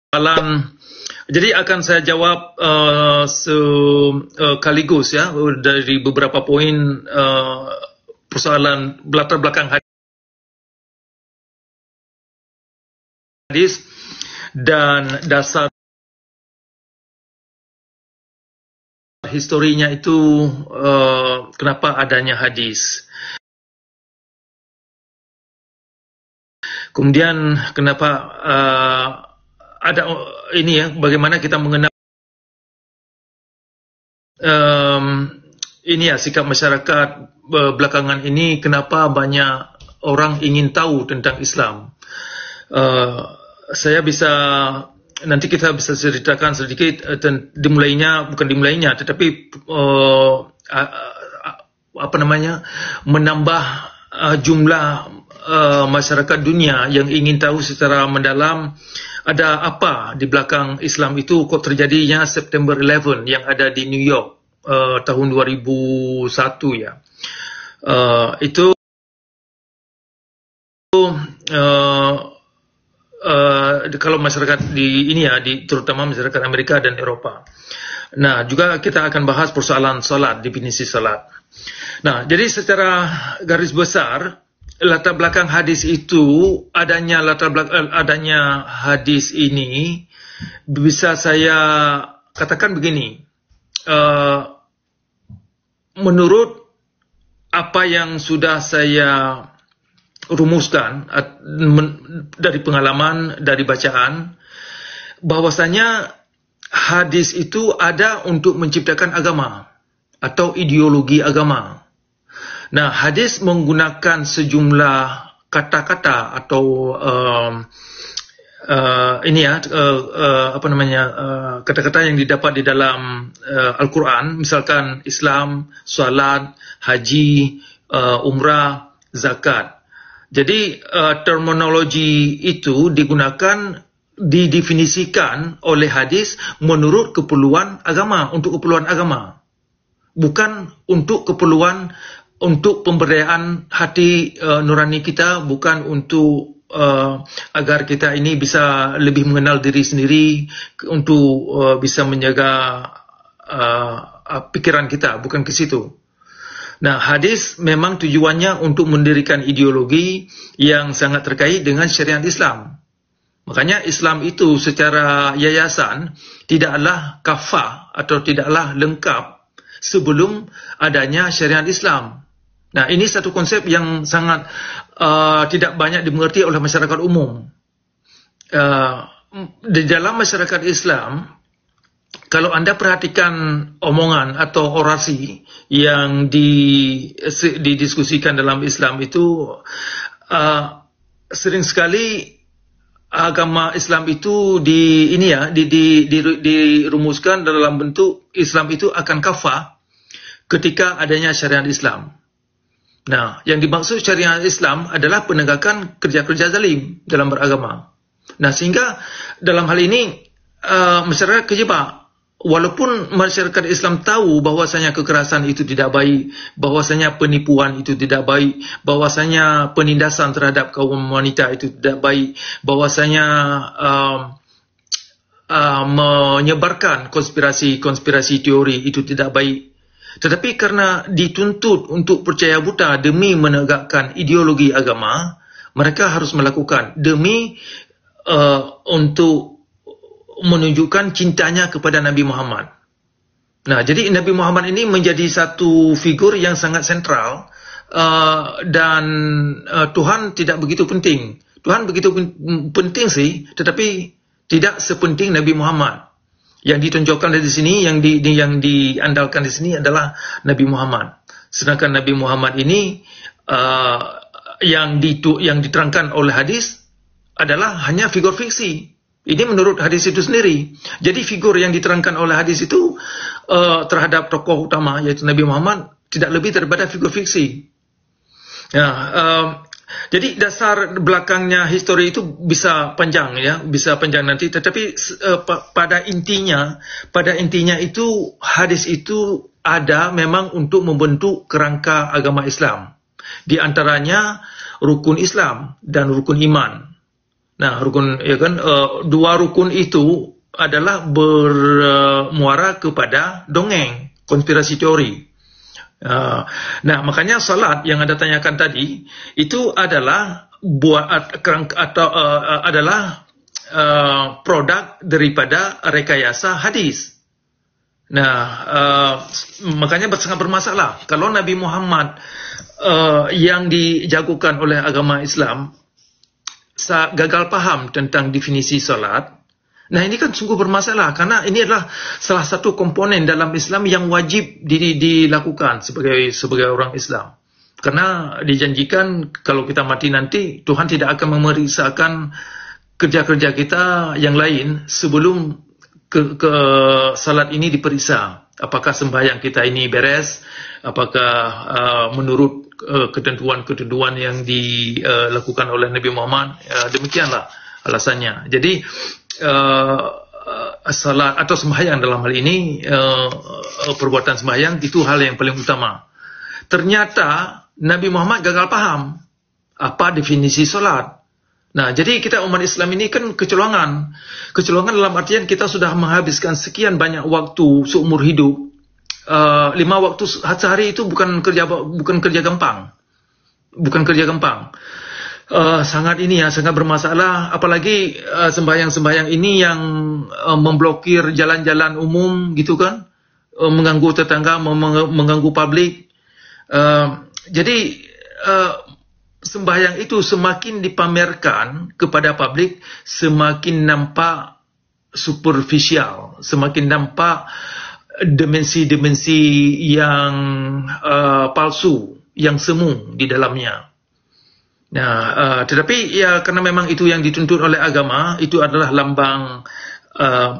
Soalan, jadi akan saya jawab sekaligus ya dari beberapa poin persoalan latar belakang hadis dan dasar historinya itu, kenapa adanya hadis. Kemudian kenapa ada ini ya, bagaimana kita mengenal ini ya sikap masyarakat belakangan ini, kenapa banyak orang ingin tahu tentang Islam. Saya bisa nanti kita bisa ceritakan sedikit tetapi menambah jumlah masyarakat dunia yang ingin tahu secara mendalam ada apa di belakang Islam itu, kok terjadinya September 11 yang ada di New York tahun 2001 ya. Itu kalau masyarakat di ini ya, terutama masyarakat Amerika dan Eropa. Nah, juga kita akan bahas persoalan salat, definisi salat. Nah, jadi secara garis besar latar belakang hadis itu, adanya hadis ini bisa saya katakan begini, menurut apa yang sudah saya rumuskan dari pengalaman, dari bacaan, bahwasanya hadis itu ada untuk menciptakan agama atau ideologi agama. Nah, hadis menggunakan sejumlah kata-kata atau kata-kata yang didapat di dalam Al-Quran, misalkan Islam, salat, haji, umrah, zakat. Jadi terminologi itu didefinisikan oleh hadis menurut keperluan agama, untuk keperluan agama, bukan untuk keperluan untuk pemberdayaan hati nurani kita, bukan untuk agar kita ini bisa lebih mengenal diri sendiri, untuk bisa menjaga pikiran kita, bukan ke situ. Nah, hadis memang tujuannya untuk mendirikan ideologi yang sangat terkait dengan syariat Islam. Makanya Islam itu secara yayasan tidaklah kafah atau tidaklah lengkap sebelum adanya syariat Islam. Nah, ini satu konsep yang sangat tidak banyak dimengerti oleh masyarakat umum. Di dalam masyarakat Islam, kalau Anda perhatikan omongan atau orasi yang didiskusikan dalam Islam itu, sering sekali agama Islam itu dirumuskan dalam bentuk Islam itu akan kafah ketika adanya syariat Islam. Nah, yang dimaksud syariat Islam adalah penegakan kerja-kerja zalim dalam beragama. Nah, sehingga dalam hal ini masyarakat kejebak. Walaupun masyarakat Islam tahu bahwasanya kekerasan itu tidak baik, bahwasanya penipuan itu tidak baik, bahwasanya penindasan terhadap kaum wanita itu tidak baik, bahwasanya menyebarkan konspirasi teori itu tidak baik. Tetapi karena dituntut untuk percaya buta demi menegakkan ideologi agama, mereka harus melakukan demi untuk menunjukkan cintanya kepada Nabi Muhammad. Nah, jadi Nabi Muhammad ini menjadi satu figur yang sangat sentral, dan Tuhan tidak begitu penting. Tuhan begitu penting sih, tetapi tidak sepenting Nabi Muhammad. Yang ditonjolkan di sini, yang diandalkan di sini adalah Nabi Muhammad. Sedangkan Nabi Muhammad ini yang diterangkan oleh hadis adalah hanya figur fiksi. Ini menurut hadis itu sendiri. Jadi figur yang diterangkan oleh hadis itu terhadap tokoh utama yaitu Nabi Muhammad tidak lebih daripada figur fiksi. Jadi dasar belakangnya histori itu bisa panjang ya, bisa panjang nanti. Tetapi pada intinya itu hadis itu ada memang untuk membentuk kerangka agama Islam. Di antaranya rukun Islam dan rukun iman. Nah, rukun ya kan, dua rukun itu adalah bermuara kepada dongeng, konspirasi teori. Nah, makanya salat yang Anda tanyakan tadi itu adalah adalah produk daripada rekayasa hadis. Nah, makanya sangat bermasalah kalau Nabi Muhammad yang dijagokan oleh agama Islam gagal paham tentang definisi salat. Nah, ini kan sungguh bermasalah karena ini adalah salah satu komponen dalam Islam yang wajib dilakukan sebagai orang Islam. Karena dijanjikan kalau kita mati nanti Tuhan tidak akan memeriksakan kerja-kerja kita yang lain sebelum ke salat ini diperiksa. Apakah sembahyang kita ini beres? Apakah menurut ketentuan-ketentuan yang dilakukan oleh Nabi Muhammad? Demikianlah alasannya. Jadi salat atau sembahyang dalam hal ini, perbuatan sembahyang itu hal yang paling utama. Ternyata Nabi Muhammad gagal paham apa definisi salat. Nah, jadi kita umat Islam ini kan kecolongan. Kecolongan dalam artian kita sudah menghabiskan sekian banyak waktu seumur hidup. 5 waktu sehari itu bukan kerja gampang. Bukan kerja gampang. Sangat bermasalah, apalagi sembahyang-sembahyang ini yang memblokir jalan-jalan umum gitu kan, mengganggu tetangga, mengganggu publik. Jadi sembahyang itu semakin dipamerkan kepada publik, semakin nampak superficial, semakin nampak dimensi-dimensi yang palsu, yang semu di dalamnya. Nah, tetapi ya karena memang itu yang dituntut oleh agama, itu adalah lambang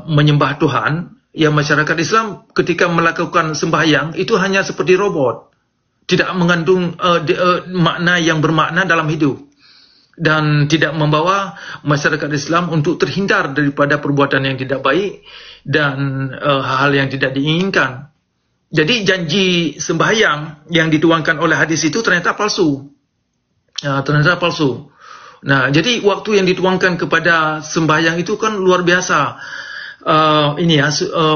menyembah Tuhan. Ya, masyarakat Islam ketika melakukan sembahyang itu hanya seperti robot, tidak mengandung makna yang bermakna dalam hidup, dan tidak membawa masyarakat Islam untuk terhindar daripada perbuatan yang tidak baik dan hal-hal yang tidak diinginkan. Jadi janji sembahyang yang dituangkan oleh hadis itu ternyata palsu. Nah, jadi waktu yang dituangkan kepada sembahyang itu kan luar biasa.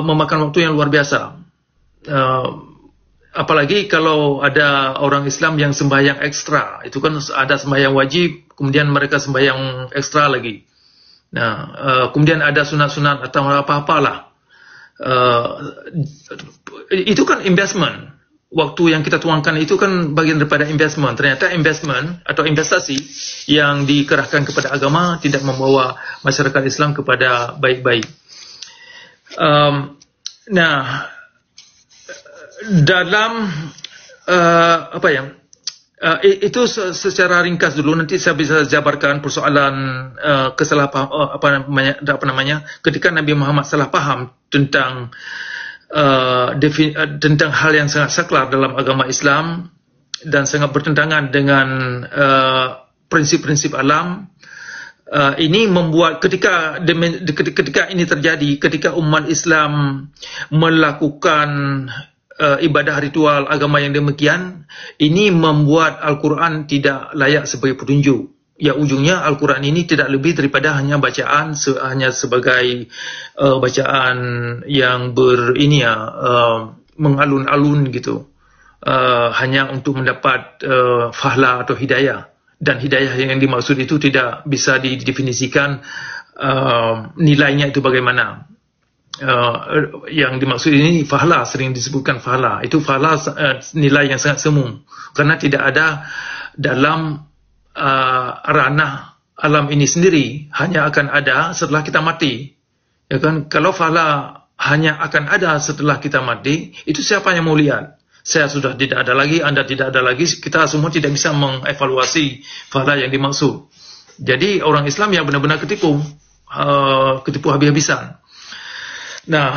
Memakan waktu yang luar biasa. Apalagi kalau ada orang Islam yang sembahyang ekstra, itu kan ada sembahyang wajib, kemudian mereka sembahyang ekstra lagi. Nah, kemudian ada sunat-sunat atau apa-apalah. Itu kan investment. Waktu yang kita tuangkan itu kan bagian daripada investment. Ternyata investment atau investasi yang dikerahkan kepada agama tidak membawa masyarakat Islam kepada baik-baik. Nah, dalam itu secara ringkas dulu, nanti saya bisa jabarkan persoalan ketika Nabi Muhammad salah paham tentang hal yang sangat saklar dalam agama Islam dan sangat bertentangan dengan prinsip-prinsip alam. Ini membuat ketika ini terjadi, ketika umat Islam melakukan ibadah ritual agama yang demikian, ini membuat Al-Quran tidak layak sebagai petunjuk. Ya, ujungnya Al-Quran ini tidak lebih daripada hanya bacaan, hanya sebagai bacaan yang mengalun-alun gitu, hanya untuk mendapat fahla atau hidayah. Dan hidayah yang dimaksud itu tidak bisa didefinisikan nilainya itu bagaimana. Yang dimaksud ini fahla, sering disebutkan fahla. Itu fahla nilai yang sangat semu, karena tidak ada dalam ranah alam ini sendiri, hanya akan ada setelah kita mati. Ya kan? Kalau fahla hanya akan ada setelah kita mati, itu siapa yang mau lihat? Saya sudah tidak ada lagi, Anda tidak ada lagi, kita semua tidak bisa mengevaluasi fahla yang dimaksud. Jadi orang Islam yang benar-benar ketipu habis-habisan. Nah,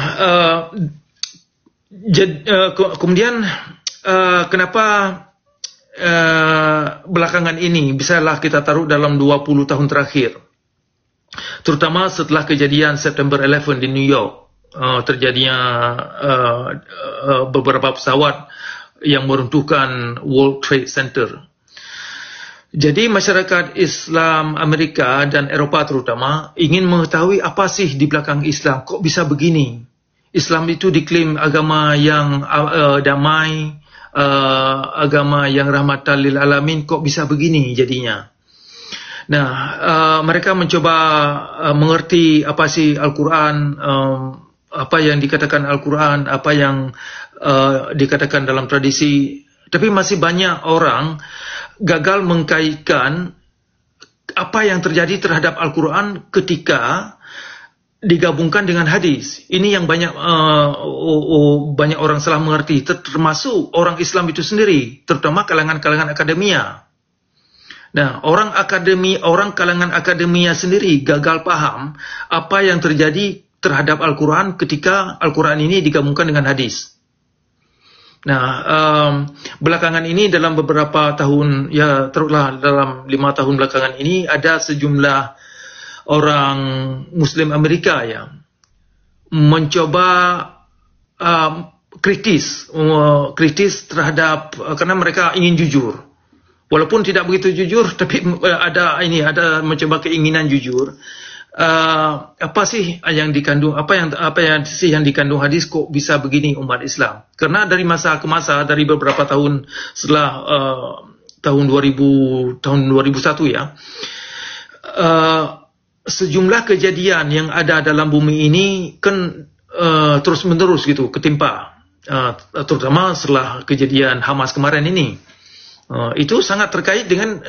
kemudian kenapa belakangan ini bisalah kita taruh dalam 20 tahun terakhir, terutama setelah kejadian September 11 di New York, terjadinya beberapa pesawat yang meruntuhkan World Trade Center. Jadi masyarakat Islam Amerika dan Eropah terutama ingin mengetahui apa sih di belakang Islam. Kok bisa begini? Islam itu diklaim agama yang damai, agama yang rahmatan lil alamin. Kok bisa begini jadinya? Nah, mereka mencoba mengerti apa sih Al-Quran, apa yang dikatakan Al-Quran, apa yang dikatakan dalam tradisi. Tapi masih banyak orang gagal mengkaitkan apa yang terjadi terhadap Al-Quran ketika digabungkan dengan hadis. Ini yang banyak orang salah mengerti, termasuk orang Islam itu sendiri, terutama kalangan-kalangan akademia. Nah, orang kalangan akademia sendiri gagal paham apa yang terjadi terhadap Al-Quran ketika Al-Quran ini digabungkan dengan hadis. Nah, belakangan ini dalam beberapa tahun, ya terutama dalam 5 tahun belakangan ini, ada sejumlah orang Muslim Amerika yang mencoba kritis terhadap, karena mereka ingin jujur. Walaupun tidak begitu jujur, tapi ada mencoba keinginan jujur. Apa sih yang dikandung, apa yang dikandung hadis, kok bisa begini umat Islam? Karena dari masa ke masa, dari beberapa tahun setelah tahun 2001 ya, sejumlah kejadian yang ada dalam bumi ini kan terus menerus gitu ketimpa, terutama setelah kejadian Hamas kemarin ini. Itu sangat terkait dengan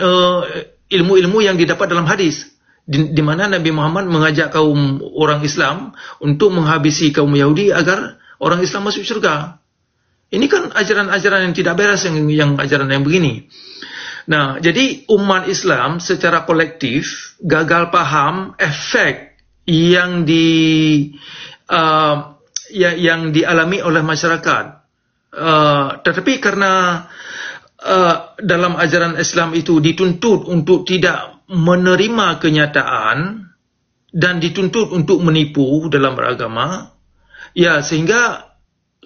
ilmu-ilmu yang didapat dalam hadis. Di mana Nabi Muhammad mengajak kaum orang Islam untuk menghabisi kaum Yahudi agar orang Islam masuk surga. Ini kan ajaran-ajaran yang tidak beres, yang ajaran yang begini. Nah, jadi umat Islam secara kolektif gagal paham efek yang dialami oleh masyarakat. Tetapi karena dalam ajaran Islam itu dituntut untuk tidak menerima kenyataan dan dituntut untuk menipu dalam beragama, ya, sehingga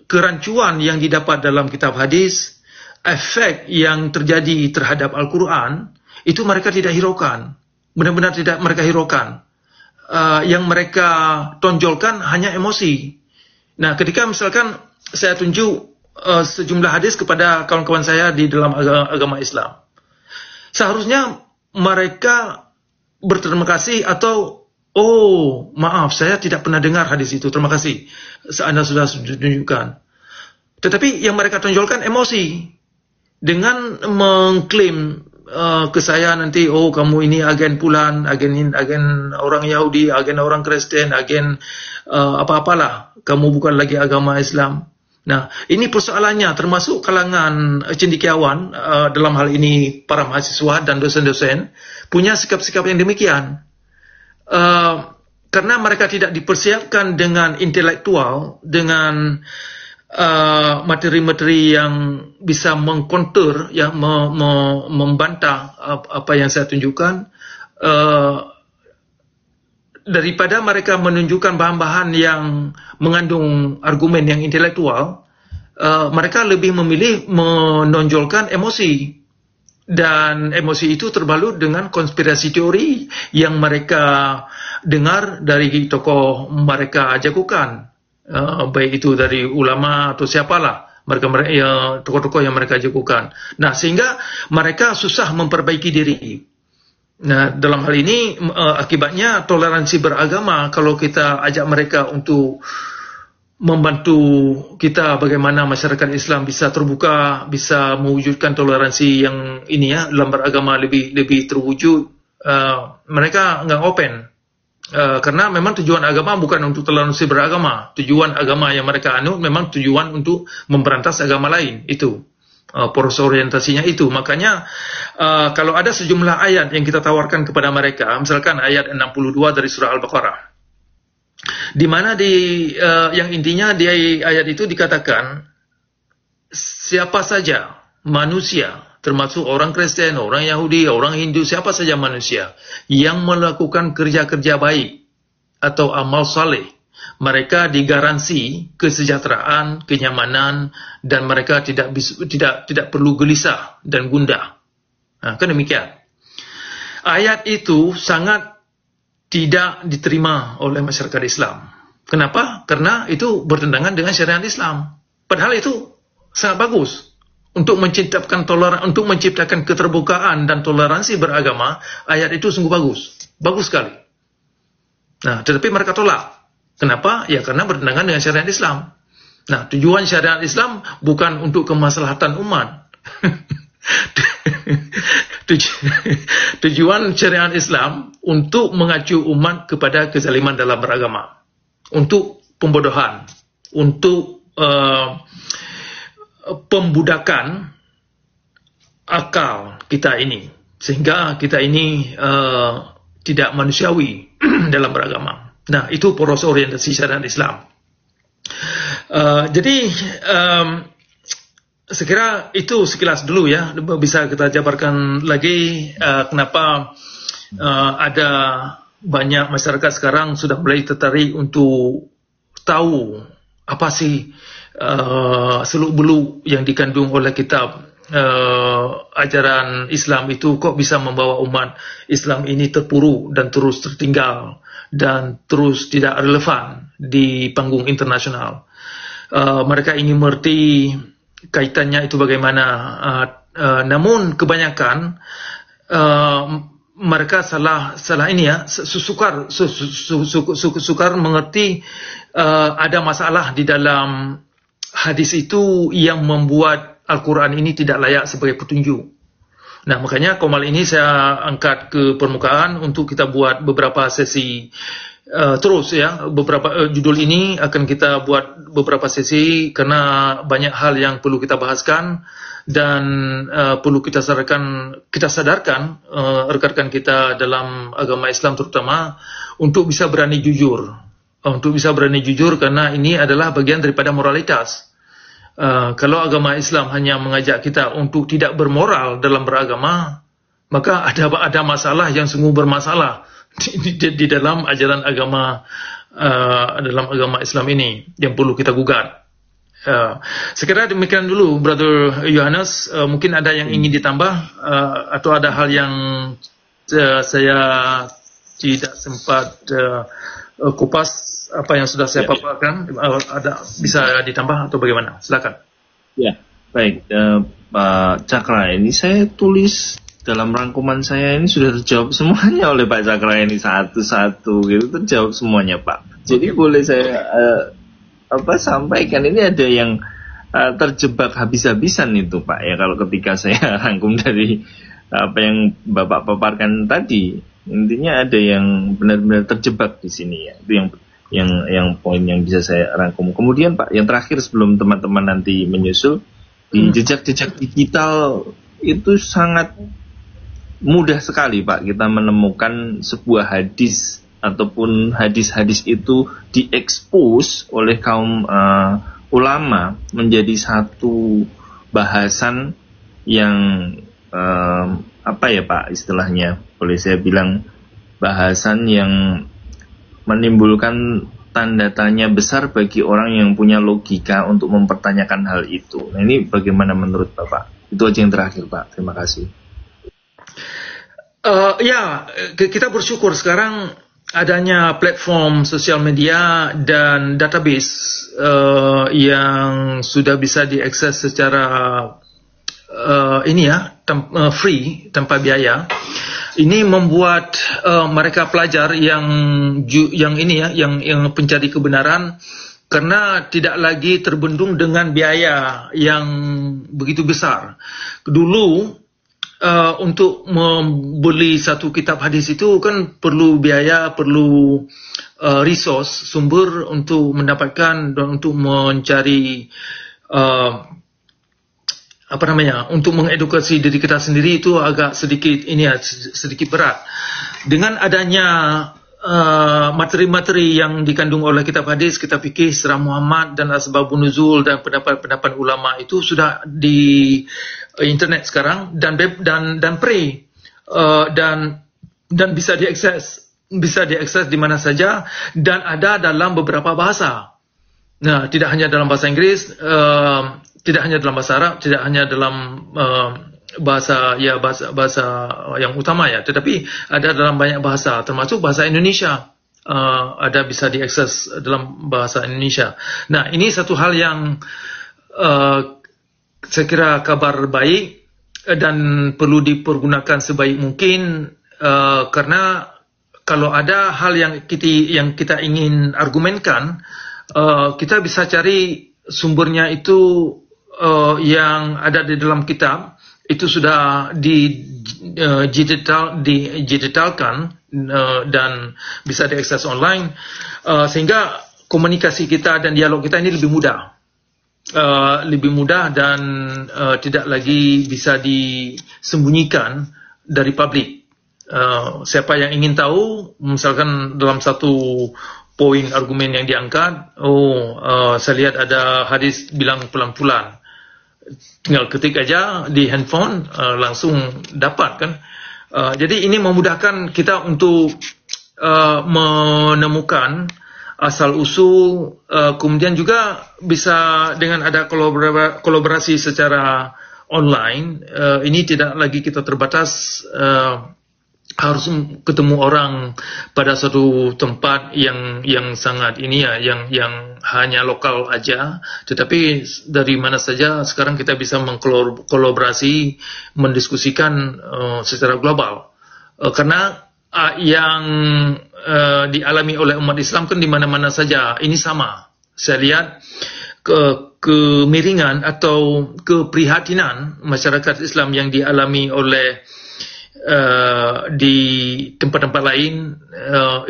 kerancuan yang didapat dalam kitab hadis, efek yang terjadi terhadap Al-Quran, itu mereka tidak hiraukan. Benar-benar tidak mereka hiraukan. Yang mereka tonjolkan hanya emosi. Nah, ketika misalkan saya tunjuk sejumlah hadis kepada kawan-kawan saya di dalam agama Islam, seharusnya mereka berterima kasih atau, oh maaf, saya tidak pernah dengar hadis itu, terima kasih, Anda sudah tunjukkan. Tetapi yang mereka tonjolkan emosi dengan mengklaim ke saya nanti, oh kamu ini agen Fulan, agen orang Yahudi, agen orang Kristen, agen apa-apalah, kamu bukan lagi agama Islam. Nah, ini persoalannya, termasuk kalangan cendekiawan, dalam hal ini para mahasiswa dan dosen-dosen, punya sikap-sikap yang demikian. Karena mereka tidak dipersiapkan dengan intelektual, dengan materi-materi yang bisa mengcounter, yang membantah apa yang saya tunjukkan, daripada mereka menunjukkan bahan-bahan yang mengandung argumen yang intelektual, mereka lebih memilih menonjolkan emosi. Dan emosi itu terbalut dengan konspirasi teori yang mereka dengar dari tokoh mereka jagokan. Baik itu dari ulama atau siapalah, tokoh-tokoh yang mereka jagokan. Nah, sehingga mereka susah memperbaiki diri. Nah, dalam hal ini akibatnya toleransi beragama, kalau kita ajak mereka untuk membantu kita bagaimana masyarakat Islam bisa terbuka, bisa mewujudkan toleransi yang ini ya, dalam beragama lebih terwujud, mereka nggak open. Karena memang tujuan agama bukan untuk toleransi beragama. Tujuan agama yang mereka anut memang tujuan untuk memberantas agama lain. Itu poros orientasinya itu. Makanya kalau ada sejumlah ayat yang kita tawarkan kepada mereka, misalkan ayat 62 dari surah Al-Baqarah, di mana yang intinya di ayat itu dikatakan, siapa saja manusia, termasuk orang Kristen, orang Yahudi, orang Hindu, siapa saja manusia yang melakukan kerja-kerja baik atau amal saleh, mereka digaransi kesejahteraan, kenyamanan, dan mereka tidak perlu gelisah dan gundah. Nah, kan demikian. ayat itu sangat tidak diterima oleh masyarakat Islam. Kenapa? Karena itu bertentangan dengan syariat Islam. Padahal itu sangat bagus untuk menciptakan keterbukaan dan toleransi beragama. Ayat itu sungguh bagus sekali. Nah, tetapi mereka tolak. Kenapa? Ya karena bertentangan dengan syariat Islam. Nah, tujuan syariat Islam bukan untuk kemaslahatan umat. Tujuan syariat Islam untuk mengacu umat kepada kezaliman dalam beragama, untuk pembodohan, untuk pembudakan akal kita ini, sehingga kita ini tidak manusiawi dalam beragama. Nah, itu poros orientasi syariat Islam. Jadi saya kira itu sekilas dulu ya. Bisa kita jabarkan lagi kenapa ada banyak masyarakat sekarang sudah mulai tertarik untuk tahu apa sih seluk-beluk yang dikandung oleh kitab ajaran Islam itu, kok bisa membawa umat Islam ini terpuruk dan terus tertinggal dan terus tidak relevan di panggung internasional. Mereka ingin mengerti kaitannya itu bagaimana, namun kebanyakan mereka salah ini ya, sukar mengerti ada masalah di dalam hadis itu yang membuat Al-Quran ini tidak layak sebagai petunjuk. Nah, makanya Komal ini saya angkat ke permukaan untuk kita buat beberapa sesi terus ya. Beberapa judul ini akan kita buat beberapa sesi karena banyak hal yang perlu kita bahaskan dan perlu kita sadarkan rekan-rekan kita dalam agama Islam terutama untuk bisa berani jujur. Untuk bisa berani jujur karena ini adalah bagian daripada moralitas. Kalau agama Islam hanya mengajak kita untuk tidak bermoral dalam beragama, maka ada masalah yang sungguh bermasalah di dalam ajaran agama dalam agama Islam ini yang perlu kita gugat. Sekira demikian dulu, Brother Yohanes. Mungkin ada yang ingin ditambah atau ada hal yang saya tidak sempat kupas apa yang sudah saya paparkan, ada bisa ditambah atau bagaimana? Silakan. Ya, baik, Pak Cakra, ini saya tulis dalam rangkuman saya ini sudah terjawab semuanya oleh Pak Cakra ini satu-satu gitu, terjawab semuanya Pak. Jadi boleh saya sampaikan, ini ada yang terjebak habis-habisan itu Pak ya, kalau ketika saya rangkum dari apa yang Bapak paparkan tadi, intinya ada yang benar-benar terjebak di sini ya. Itu yang poin yang bisa saya rangkum. Kemudian Pak, yang terakhir sebelum teman-teman nanti menyusul, di jejak-jejak digital itu sangat mudah sekali Pak kita menemukan sebuah hadis ataupun hadis-hadis itu diekspos oleh kaum ulama menjadi satu bahasan yang apa ya Pak istilahnya, boleh saya bilang bahasan yang menimbulkan tanda tanya besar bagi orang yang punya logika untuk mempertanyakan hal itu. Nah, ini bagaimana menurut Bapak? Itu aja yang terakhir Pak, terima kasih. Ya, kita bersyukur sekarang adanya platform sosial media dan database yang sudah bisa diakses secara free, tanpa biaya. Ini membuat mereka pelajar yang pencari kebenaran, karena tidak lagi terbendung dengan biaya yang begitu besar. Dulu untuk membeli satu kitab hadis itu kan perlu biaya, perlu resource, sumber untuk mendapatkan dan untuk mencari untuk mengedukasi diri kita sendiri itu agak sedikit berat. Dengan adanya materi-materi yang dikandung oleh kitab hadis, kitab fikih, sirah Muhammad dan asbabun nuzul dan pendapat-pendapat ulama itu sudah di internet sekarang dan bisa diakses di mana saja dan ada dalam beberapa bahasa. Nah, tidak hanya dalam bahasa Inggris, tidak hanya dalam bahasa Arab, tidak hanya dalam bahasa yang utama ya, tetapi ada dalam banyak bahasa, termasuk bahasa Indonesia. Ada bisa diakses dalam bahasa Indonesia. Nah, ini satu hal yang saya kira kabar baik dan perlu dipergunakan sebaik mungkin, karena kalau ada hal yang kita ingin argumenkan, kita bisa cari sumbernya itu yang ada di dalam kitab, itu sudah digitalkan dan bisa diakses online, sehingga komunikasi kita dan dialog kita ini lebih mudah dan tidak lagi bisa disembunyikan dari publik. Siapa yang ingin tahu, misalkan dalam satu poin argumen yang diangkat, saya lihat ada hadis bilang pulang-pulang, tinggal ketik aja di handphone, langsung dapat kan. Jadi ini memudahkan kita untuk menemukan asal usul, kemudian juga bisa dengan ada kolaborasi secara online. Ini tidak lagi kita terbatas harus ketemu orang pada suatu tempat yang sangat ini ya, yang hanya lokal aja, tetapi dari mana saja sekarang kita bisa mengkolaborasi, mendiskusikan secara global, karena yang dialami oleh umat Islam kan di mana-mana saja ini sama. Saya lihat kemiringan atau keprihatinan masyarakat Islam yang dialami oleh di tempat-tempat lain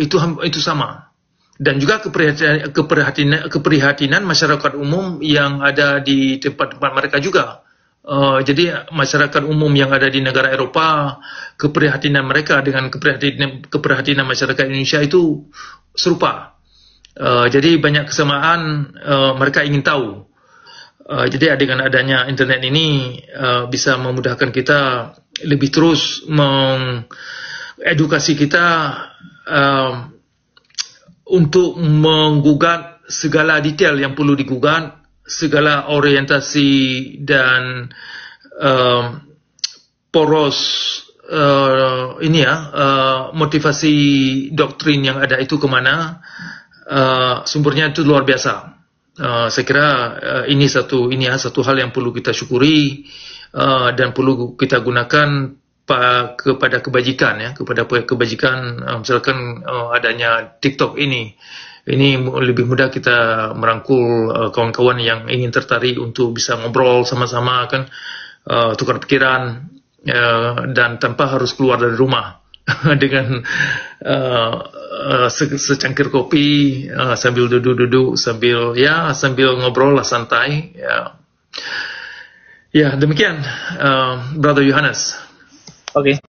itu sama, dan juga keprihatinan masyarakat umum yang ada di tempat-tempat mereka juga. Jadi masyarakat umum yang ada di negara Eropa, keprihatinan mereka dengan keprihatinan masyarakat Indonesia itu serupa. Jadi banyak kesamaan, mereka ingin tahu. Jadi dengan adanya internet ini bisa memudahkan kita lebih terus mengedukasi kita untuk menggugat segala detail yang perlu digugat, segala orientasi dan poros motivasi doktrin yang ada itu kemana, sumbernya itu luar biasa. Saya kira ini satu hal yang perlu kita syukuri dan perlu kita gunakan kepada kebajikan ya, misalkan adanya TikTok ini lebih mudah kita merangkul kawan-kawan yang ingin tertarik untuk bisa ngobrol sama-sama kan, tukar pikiran, dan tanpa harus keluar dari rumah dengan secangkir kopi, sambil duduk-duduk, sambil ngobrol lah santai ya. Ya, demikian Brother Yohanes. Oke.